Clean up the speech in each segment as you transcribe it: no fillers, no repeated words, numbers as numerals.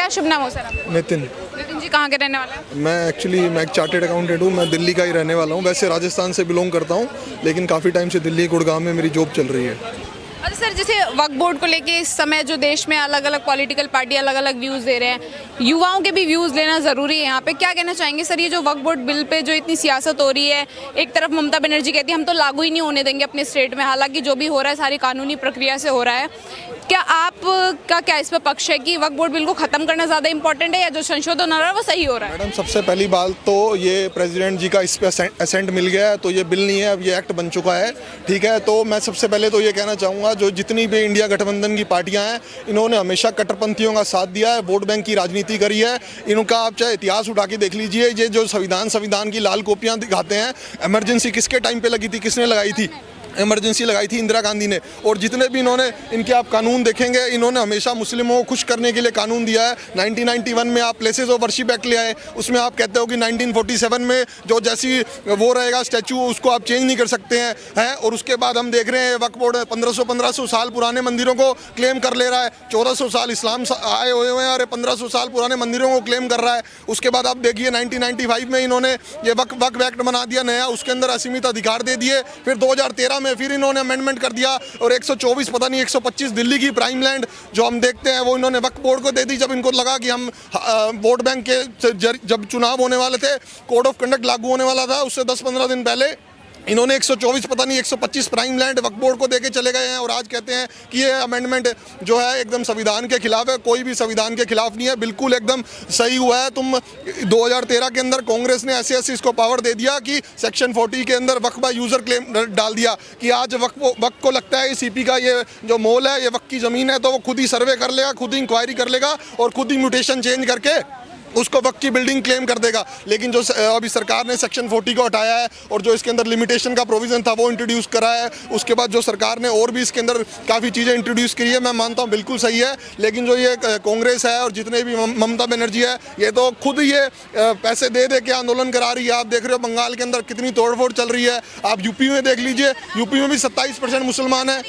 क्या शुभ नाम हो सर आपका? नितिन। नितिन जी कहाँ के रहने वाले हैं? मैं एक चार्टेड अकाउंटेंट हूँ। मैं दिल्ली का ही रहने वाला हूँ। वैसे राजस्थान से बिलोंग करता हूँ, लेकिन काफ़ी टाइम से दिल्ली गुड़गांव में मेरी जॉब चल रही है। अच्छा सर, जैसे वक्फ बोर्ड को लेके इस समय जो देश में अलग अलग पॉलिटिकल पार्टी अलग अलग व्यूज़ दे रहे हैं, युवाओं के भी व्यूज़ लेना ज़रूरी है यहाँ पे, क्या कहना चाहेंगे सर? ये जो वक्फ बोर्ड बिल पे जो इतनी सियासत हो रही है, एक तरफ ममता बनर्जी कहती है हम तो लागू ही नहीं होने देंगे अपने स्टेट में, हालांकि जो भी हो रहा है सारी कानूनी प्रक्रिया से हो रहा है। क्या आपका क्या इस पर पक्ष है कि वक्फ बोर्ड बिल को ख़त्म करना ज़्यादा इंपॉर्टेंट है या जो संशोधन हो रहा है वो सही हो रहा है? मैडम, सबसे पहली बात तो ये प्रेसिडेंट जी का इस पे असेंट मिल गया है, तो ये बिल नहीं है, अब ये एक्ट बन चुका है। ठीक है, तो मैं सबसे पहले तो ये कहना चाहूँगा, जो जितनी भी इंडिया गठबंधन की पार्टियां हैं, इन्होंने हमेशा कट्टरपंथियों का साथ दिया है, वोट बैंक की राजनीति करी है। इनका आप चाहे इतिहास उठा के देख लीजिए, ये जो संविधान की लाल कॉपियां दिखाते हैं, इमरजेंसी किसके टाइम पे लगी थी, किसने लगाई थी? इमरजेंसी लगाई थी इंदिरा गांधी ने। और जितने भी इन्होंने इनके आप कानून देखेंगे, इन्होंने हमेशा मुस्लिमों को खुश करने के लिए कानून दिया है। 1991 में आप प्लेसेस ऑफ वर्शिप एक्ट ले आए, उसमें आप कहते हो कि 1947 में जो जैसी वो रहेगा स्टैचू, उसको आप चेंज नहीं कर सकते हैं। और उसके बाद हम देख रहे हैं वक्फ बोर्ड 1500 साल पुराने मंदिरों को क्लेम कर ले रहा है। 1400 साल इस्लाम आए हुए हैं और 1500 साल पुराने मंदिरों को क्लेम कर रहा है। उसके बाद आप देखिए 1995 में इन्होंने ये वक्फ एक्ट बना दिया नया, उसके अंदर असीमित अधिकार दे दिए। फिर 2013 में फिर इन्होंने अमेंडमेंट कर दिया और 124 पता नहीं 125 दिल्ली की प्राइम लैंड जो हम देखते हैं वो इन्होंने वक्फ बोर्ड को दे दी। जब इनको लगा कि हम वोट बैंक के जब चुनाव होने वाले थे, कोड ऑफ कंडक्ट लागू होने वाला था, उससे 10-15 दिन पहले इन्होंने 124 पता नहीं 125 प्राइम लैंड वक्फ बोर्ड को देके चले गए हैं। और आज कहते हैं कि ये अमेंडमेंट जो है एकदम संविधान के खिलाफ है। कोई भी संविधान के खिलाफ नहीं है, बिल्कुल एकदम सही हुआ है। तुम 2013 के अंदर कांग्रेस ने ऐसे इसको पावर दे दिया कि सेक्शन 40 के अंदर वक्फ बाय यूज़र क्लेम डाल दिया कि आज वक्फ को लगता है सीपी का ये जो मॉल है, ये वक्फ की ज़मीन है, तो वो खुद ही सर्वे कर लेगा, खुद ही इंक्वायरी कर लेगा और खुद ही म्यूटेशन चेंज करके उसको वक्फ की बिल्डिंग क्लेम कर देगा। लेकिन जो अभी सरकार ने सेक्शन 40 को हटाया है और जो इसके अंदर लिमिटेशन का प्रोविज़न था वो इंट्रोड्यूस करा है, उसके बाद जो सरकार ने और भी इसके अंदर काफ़ी चीज़ें इंट्रोड्यूस की है, मैं मानता हूँ बिल्कुल सही है। लेकिन जो ये कांग्रेस है और जितने भी ममता बनर्जी है, ये तो खुद ये पैसे दे के आंदोलन करा रही है। आप देख रहे हो बंगाल के अंदर कितनी तोड़फोड़ चल रही है। आप यूपी में देख लीजिए, यूपी में भी 27% मुसलमान है।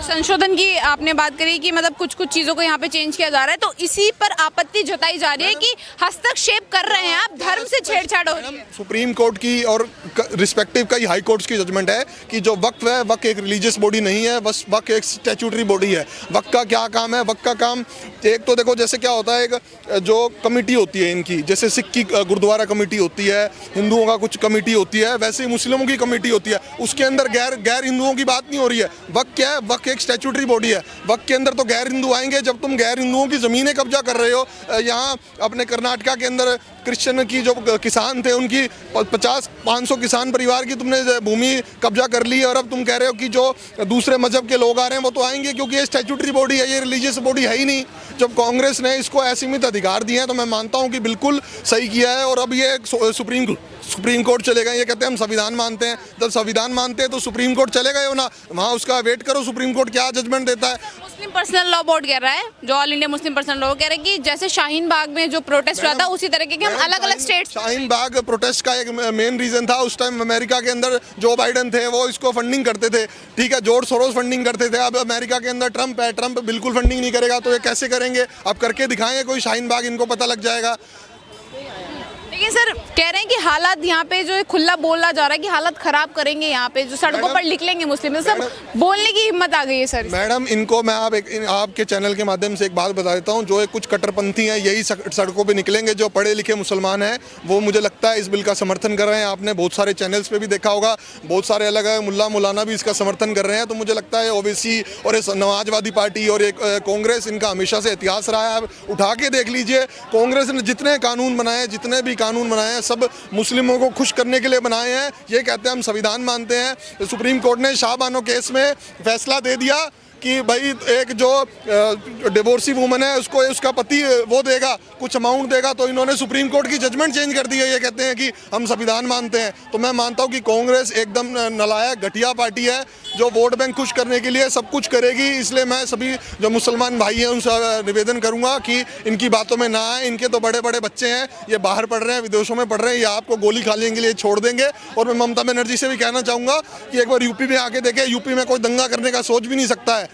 संशोधन की आपने बात करी कि मतलब कुछ चीज़ों को यहाँ पे चेंज किया जा रहा है, तो इसी पर आपत्ति जताई जा रही है कि हस्तक्षेप कर रहे हैं आप, धर्म से छेड़छाड़ हो रही है। सुप्रीम कोर्ट की और रिस्पेक्टिव कई हाई कोर्ट्स की जजमेंट है कि जो वक्फ है, वक्फ एक रिलीजियस बॉडी नहीं है, बस वक्फ एक स्टैट्यूटरी बॉडी है। वक्फ का क्या काम है? वक्फ का काम एक तो देखो, जैसे क्या होता है, एक जो कमेटी होती है इनकी, जैसे सिख की गुरुद्वारा कमेटी होती है, हिंदुओं का कुछ कमेटी होती है, वैसे ही मुस्लिमों की कमेटी होती है। उसके अंदर गैर हिंदुओं की बात नहीं हो रही है। वक्फ क्या है? वक्फ एक स्टैट्यूटरी बॉडी है। वक्फ के अंदर तो गैर हिंदू आएंगे। जब तुम गैर हिंदुओं की ज़मीनें कब्जा कर रहे हो, यहाँ अपने कर्नाटका के अंदर क्रिश्चियन की जो किसान थे उनकी 50-500 किसान परिवार की तुमने भूमि कब्जा कर ली, और अब तुम कह रहे हो कि जो दूसरे मजहब के लोग आ रहे हैं वो तो आएंगे, क्योंकि ये स्टैट्यूटरी बॉडी है, ये रिलीजियस बॉडी है ही नहीं। जब कांग्रेस ने इसको असीमित अधिकार दिए हैं तो मैं मानता हूँ कि बिल्कुल सही किया है। और अब ये सुप्रीम कोर्ट चले गए। ये कहते हैं हम संविधान मानते हैं। जब संविधान मानते हैं तो सुप्रीम कोर्ट चले गए हो ना, वहाँ उसका वेट करो सुप्रीम कोर्ट क्या जजमेंट देता है। मुस्लिम पर्सनल लॉ बोर्ड कह रहा है, जो all India Muslim personal law कह रहे हैं कि जैसे शाहीन बाग में जो प्रोटेस्ट हुआ था उसी तरीके के हम अलग अलग स्टेट। शाहीन बाग प्रोटेस्ट का एक मेन रीजन था, उस टाइम अमेरिका के अंदर जो बाइडन थे वो इसको फंडिंग करते थे। ठीक है, जॉर्ज सोरोस फंडिंग करते थे। अब अमेरिका के अंदर ट्रंप है, ट्रंप बिल्कुल फंडिंग नहीं करेगा, तो ये कैसे करेंगे? अब करके दिखाएंगे कोई शाहीन बाग, इनको पता लग जाएगा। लेकिन सर कह रहे हैं कि हालात यहाँ पे जो खुला बोला जा रहा है कि हालात खराब करेंगे, यहाँ पे जो सड़कों पर निकलेंगे मुस्लिम, सब बोलने की हिम्मत आ गई है सर। मैडम, इनको मैं आपके चैनल के माध्यम से एक बात बता देता हूँ, जो कुछ कट्टरपंथी हैं यही सड़कों पे निकलेंगे। जो पढ़े लिखे मुसलमान हैं वो मुझे लगता है इस बिल का समर्थन कर रहे हैं। आपने बहुत सारे चैनल्स पे भी देखा होगा, बहुत सारे अलग अलग मुल्ला मौलाना भी इसका समर्थन कर रहे हैं। तो मुझे लगता है ओवैसी और ये समाजवादी पार्टी और एक कांग्रेस, इनका हमेशा से इतिहास रहा है। आप उठा के देख लीजिए, कांग्रेस ने जितने कानून बनाए, जितने भी कानून बनाए हैं, सब मुस्लिमों को खुश करने के लिए बनाए हैं। ये कहते हैं हम संविधान मानते हैं। सुप्रीम कोर्ट ने शाहबानो केस में फैसला दे दिया कि भाई एक जो डिवोर्सी वूमन है उसको उसका पति वो देगा, कुछ अमाउंट देगा, तो इन्होंने सुप्रीम कोर्ट की जजमेंट चेंज कर दी है। ये कहते हैं कि हम संविधान मानते हैं। तो मैं मानता हूँ कि कांग्रेस एकदम नालायक घटिया पार्टी है जो वोट बैंक खुश करने के लिए सब कुछ करेगी। इसलिए मैं सभी जो मुसलमान भाई हैं उनसे निवेदन करूँगा कि इनकी बातों में ना आए। इनके तो बड़े बड़े बच्चे हैं, ये बाहर पढ़ रहे हैं, विदेशों में पढ़ रहे हैं, ये आपको गोली खाने के लिए छोड़ देंगे। और मैं ममता बनर्जी से भी कहना चाहूँगा कि एक बार यूपी में आके देखें, यूपी में कोई दंगा करने का सोच भी नहीं सकता है।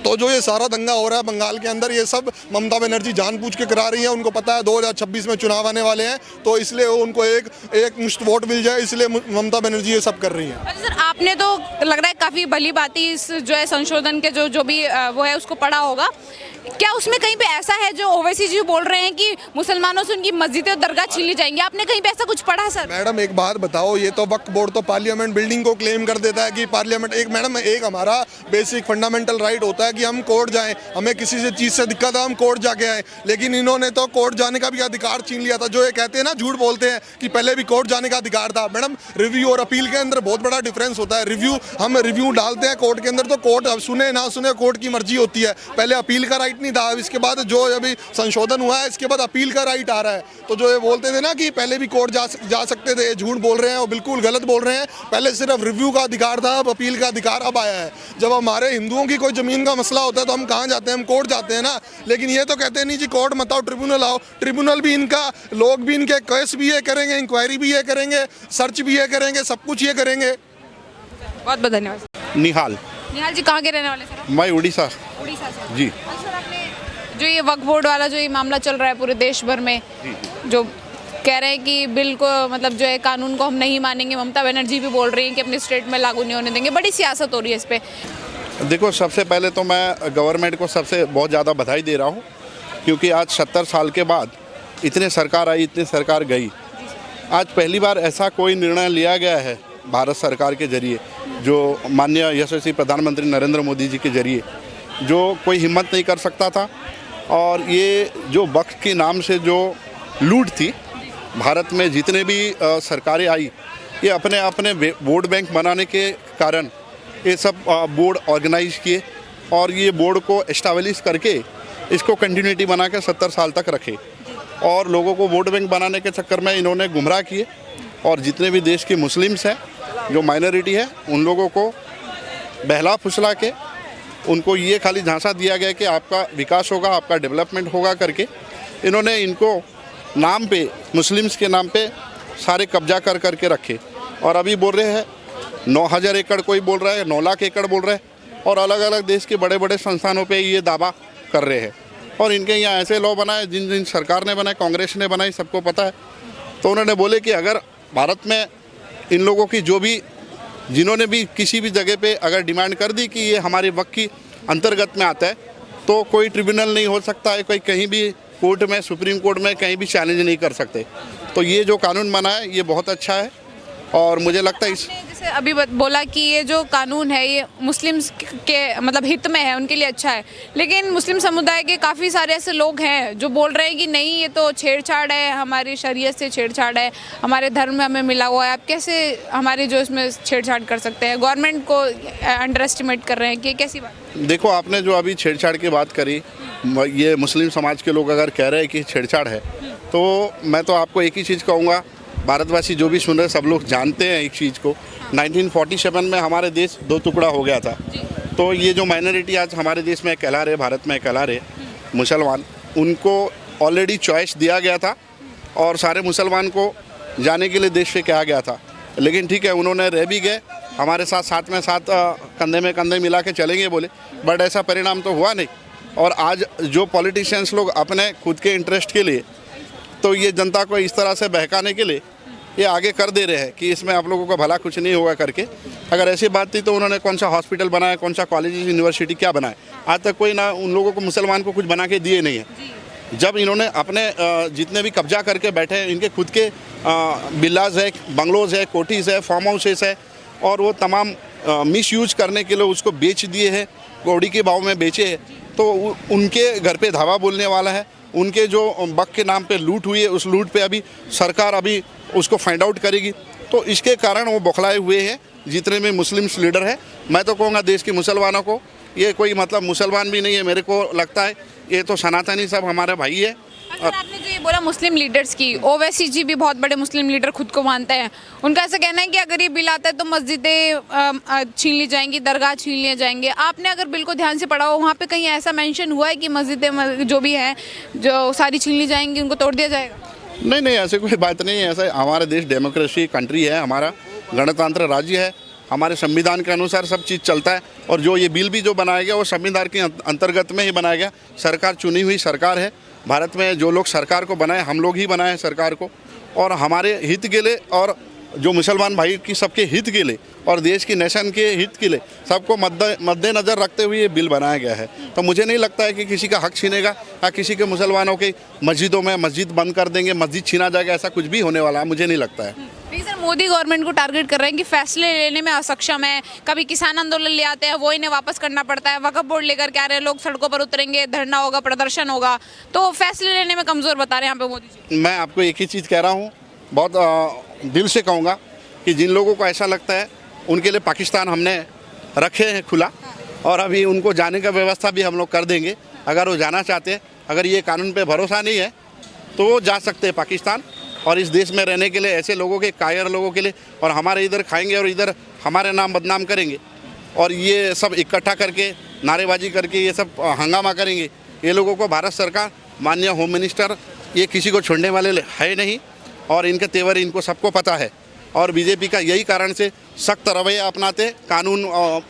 तो जो ये सारा दंगा हो रहा है बंगाल के अंदर, ये सब ममता बनर्जी जानबूझ के करा रही है। उनको पता है 2026 में चुनाव आने वाले हैं, तो इसलिए उनको एक मुश्त वोट मिल जाए, इसलिए ममता बनर्जी ये सब कर रही है। अच्छा सर, आपने तो लग रहा है काफ़ी भली भांति इस जो है संशोधन के जो भी वो है उसको पढ़ा होगा। क्या उसमें कहीं पे ऐसा है जो ओवैसी जी बोल रहे हैं कि मुसलमानों से उनकी मस्जिदें और दरगाह छीन ली जाएंगी? आपने कहीं पे ऐसा कुछ पढ़ा सर? मैडम एक बात बताओ, ये तो वक्फ बोर्ड तो पार्लियामेंट बिल्डिंग को क्लेम कर देता है कि पार्लियामेंट एक, मैडम एक हमारा बेसिक फंडामेंटल राइट होता है कि हम कोर्ट जाएं, हमें किसी से चीज़ से दिक्कत है हम कोर्ट जाके आए, लेकिन इन्होंने तो कोर्ट जाने का भी अधिकार छीन लिया था। जो ये कहते हैं ना, झूठ बोलते हैं कि पहले भी कोर्ट जाने का अधिकार था। मैडम रिव्यू और अपील के अंदर बहुत बड़ा डिफरेंस होता है। हम रिव्यू डालते हैं कोर्ट के अंदर, तो कोर्ट अब सुने ना सुने कोर्ट की मर्जी होती है। पहले अपील का राइट नहीं था, अब इसके बाद जो अभी संशोधन हुआ है इसके बाद अपील का राइट आ रहा है। तो जो ये बोलते थे ना कि पहले भी कोर्ट जा सकते थे, झूठ बोल रहे हैं, वो बिल्कुल गलत बोल रहे हैं। पहले सिर्फ रिव्यू का अधिकार था, अब अपील का अधिकार अब आया है। जब हमारे हिंदुओं की कोई ज़मीन का मसला होता है तो हम कहाँ जाते हैं? हम कोर्ट जाते हैं ना। लेकिन ये तो कहते हैं नहीं जी कोर्ट मत आओ, ट्रिब्यूनल आओ। ट्रिब्यूनल भी इनका, लोग भी इनके केस भी ये करेंगे, इंक्वायरी भी ये करेंगे, सर्च भी ये करेंगे, सब कुछ ये करेंगे। बहुत बहुत धन्यवाद। निहाल जी कहाँ के रहने वाले सर? मैं उड़ीसा उड़ीसा से। जी। अच्छा सर, आपने जो ये वक्फ बोर्ड वाला जो ये मामला चल रहा है पूरे देश भर में, जो कह रहे हैं कि बिल को मतलब जो है कानून को हम नहीं मानेंगे, ममता बनर्जी भी बोल रही हैं कि अपने स्टेट में लागू नहीं होने देंगे, बड़ी सियासत हो रही है इस पर। देखो, सबसे पहले तो मैं गवर्नमेंट को सबसे बहुत ज़्यादा बधाई दे रहा हूँ, क्योंकि आज 70 साल के बाद इतने सरकार आई, इतनी सरकार गई, आज पहली बार ऐसा कोई निर्णय लिया गया है भारत सरकार के जरिए, जो माननीय यशस्वी प्रधानमंत्री नरेंद्र मोदी जी के जरिए, जो कोई हिम्मत नहीं कर सकता था। और ये जो वक्फ के नाम से जो लूट थी, भारत में जितने भी सरकारें आई, ये अपने अपने वोट बैंक बनाने के कारण ये सब बोर्ड ऑर्गेनाइज किए और ये बोर्ड को एस्टैब्लिश करके इसको कंटिन्यूटी बना के 70 साल तक रखे। और लोगों को वोट बैंक बनाने के चक्कर में इन्होंने गुमराह किए, और जितने भी देश के मुस्लिम्स हैं, जो माइनॉरिटी है, उन लोगों को बहला फुसला के उनको ये खाली झांसा दिया गया कि आपका विकास होगा, आपका डेवलपमेंट होगा करके इन्होंने इनको नाम पे, मुस्लिम्स के नाम पे सारे कब्जा कर करके रखे। और अभी बोल रहे हैं 9,000 एकड़, कोई बोल रहा है 9 लाख एकड़ बोल रहे हैं, और अलग अलग देश के बड़े बड़े संस्थानों पे ये दावा कर रहे हैं। और इनके यहाँ ऐसे लॉ बनाए जिन जिन सरकार ने बनाए, कांग्रेस ने बनाई, सबको पता है। तो उन्होंने बोले कि अगर भारत में इन लोगों की जो भी, जिन्होंने भी किसी भी जगह पे अगर डिमांड कर दी कि ये हमारे वक्त की अंतर्गत में आता है, तो कोई ट्रिब्यूनल नहीं हो सकता है, कोई कहीं भी कोर्ट में, सुप्रीम कोर्ट में कहीं भी चैलेंज नहीं कर सकते। तो ये जो कानून बना है ये बहुत अच्छा है, और मुझे लगता है इस, जैसे अभी बोला कि ये जो कानून है ये मुस्लिम्स के मतलब हित में है, उनके लिए अच्छा है, लेकिन मुस्लिम समुदाय के काफ़ी सारे ऐसे लोग हैं जो बोल रहे हैं कि नहीं, ये तो छेड़छाड़ है, हमारी शरीयत से छेड़छाड़ है, हमारे धर्म में हमें मिला हुआ है, आप कैसे हमारी जो इसमें छेड़छाड़ कर सकते हैं? गवर्नमेंट को अंडर एस्टिमेट कर रहे हैं कि कैसी बात? देखो, आपने जो अभी छेड़छाड़ की बात करी, ये मुस्लिम समाज के लोग अगर कह रहे हैं कि छेड़छाड़ है, तो मैं तो आपको एक ही चीज़ कहूँगा, भारतवासी जो भी सुन रहे सब लोग जानते हैं एक चीज़ को, 1947 में हमारे देश 2 टुकड़ा हो गया था। तो ये जो माइनॉरिटी आज हमारे देश में कहला रहे, भारत में कहला रहे मुसलमान, उनको ऑलरेडी चॉइस दिया गया था और सारे मुसलमान को जाने के लिए देश से कहा गया था। लेकिन ठीक है, उन्होंने रह भी गए हमारे साथ, साथ में साथ कंधे में कंधे मिला के चलेंगे बोले, बट ऐसा परिणाम तो हुआ नहीं। और आज जो पॉलिटिशियंस लोग अपने खुद के इंटरेस्ट के लिए, तो ये जनता को इस तरह से बहकाने के लिए ये आगे कर दे रहे हैं कि इसमें आप लोगों को भला कुछ नहीं होगा करके। अगर ऐसी बात थी तो उन्होंने कौन सा हॉस्पिटल बनाया, कौन सा कॉलेज, यूनिवर्सिटी क्या बनाया? आज तक कोई ना उन लोगों को, मुसलमान को कुछ बना के दिए नहीं है। जब इन्होंने अपने जितने भी कब्जा करके बैठे हैं, इनके खुद के विलाज है, बंगलोज है, कोठीज़ है, फार्म हाउसेस है, और वो तमाम मिस यूज करने के लिए उसको बेच दिए हैं, कौड़ी के भाव में बेचे हैं। तो उनके घर पे धावा बोलने वाला है। उनके जो वक्फ के नाम पे लूट हुई है, उस लूट पे अभी सरकार अभी उसको फाइंड आउट करेगी। तो इसके कारण वो बौखलाए हुए हैं जितने भी मुस्लिम्स लीडर है। मैं तो कहूँगा देश के मुसलमानों को, ये कोई मतलब मुसलमान भी नहीं है, मेरे को लगता है ये तो सनातनी सब हमारे भाई है। और आपने जो ये बोला मुस्लिम लीडर्स की, ओवैसी जी भी बहुत बड़े मुस्लिम लीडर खुद को मानते हैं। उनका ऐसा कहना है कि अगर ये बिल आता है तो मस्जिदें छीन ली जाएंगी, दरगाह छीन लिए जाएंगे। आपने अगर बिल को ध्यान से पढ़ा हो, वहाँ पे कहीं ऐसा मेंशन हुआ है कि मस्जिदें जो भी हैं जो सारी छीन ली जाएंगी, उनको तोड़ दिया जाएगा? नहीं, ऐसे कोई बात नहीं है। ऐसा हमारा देश डेमोक्रेसी कंट्री है, हमारा गणतंत्र राज्य है, हमारे संविधान के अनुसार सब चीज़ चलता है। और जो ये बिल भी जो बनाया गया वो संविधान के अंतर्गत में ही बनाया गया। सरकार चुनी हुई सरकार है भारत में, जो लोग सरकार को बनाए हम लोग ही बनाए हैं सरकार को, और हमारे हित के लिए और जो मुसलमान भाई की सबके हित के लिए और देश की नेशन के हित के लिए सबको मद्देनज़र रखते हुए ये बिल बनाया गया है। तो मुझे नहीं लगता है कि किसी का हक छीनेगा या किसी के मुसलमानों की मस्जिदों में मस्जिद बंद कर देंगे, मस्जिद छीना जाएगा, ऐसा कुछ भी होने वाला है मुझे नहीं लगता है। नहीं सर, मोदी गवर्नमेंट को टारगेट कर रहे हैं कि फैसले लेने में असक्षम है, कभी किसान आंदोलन ले आते हैं वो इन्हें वापस करना पड़ता है, वक्फ बोर्ड लेकर के आ रहे हैं, लोग सड़कों पर उतरेंगे, धरना होगा, प्रदर्शन होगा, तो फैसले लेने में कमज़ोर बता रहे हैं यहाँ पे मोदी जी। मैं आपको एक ही चीज़ कह रहा हूँ, बहुत दिल से कहूँगा कि जिन लोगों को ऐसा लगता है उनके लिए पाकिस्तान हमने रखे हैं खुला, और अभी उनको जाने का व्यवस्था भी हम लोग कर देंगे। अगर वो जाना चाहते हैं, अगर ये कानून पे भरोसा नहीं है तो वो जा सकते हैं पाकिस्तान, और इस देश में रहने के लिए ऐसे लोगों के, कायर लोगों के लिए, और हमारे इधर खाएंगे और इधर हमारे नाम बदनाम करेंगे और ये सब इकट्ठा करके नारेबाजी करके ये सब हंगामा करेंगे, ये लोगों को भारत सरकार, माननीय होम मिनिस्टर, ये किसी को छोड़ने वाले है नहीं, और इनके तेवर इनको सबको पता है। और बीजेपी का यही कारण से सख्त रवैया अपनाते, कानून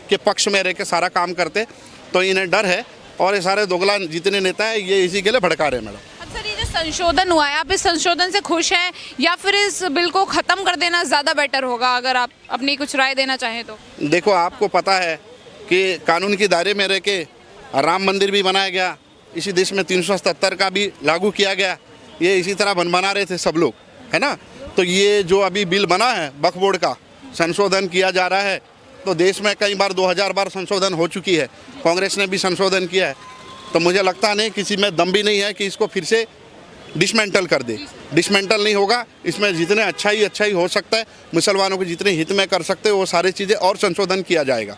के पक्ष में रह के सारा काम करते, तो इन्हें डर है, और ये सारे दोगला जितने नेता हैं ये इसी के लिए भड़का रहे हैं। मैडम सर, ये जो संशोधन हुआ है, आप इस संशोधन से खुश हैं या फिर इस बिल को ख़त्म कर देना ज़्यादा बेटर होगा, अगर आप अपनी कुछ राय देना चाहें तो? देखो, आपको पता है कि कानून के दायरे में रह के राम मंदिर भी बनाया गया, इसी देश में 377 का भी लागू किया गया, ये इसी तरह बना रहे थे सब लोग, है ना। तो ये जो अभी बिल बना है वक्फ बोर्ड का संशोधन किया जा रहा है, तो देश में कई बार 2000 बार संशोधन हो चुकी है, कांग्रेस ने भी संशोधन किया है, तो मुझे लगता नहीं किसी में दम भी नहीं है कि इसको फिर से डिसमेंटल कर दे। डिसमेंटल नहीं होगा, इसमें जितने अच्छा ही हो सकता है, मुसलमानों के जितने हित में कर सकते हैं वो सारी चीज़ें और संशोधन किया जाएगा।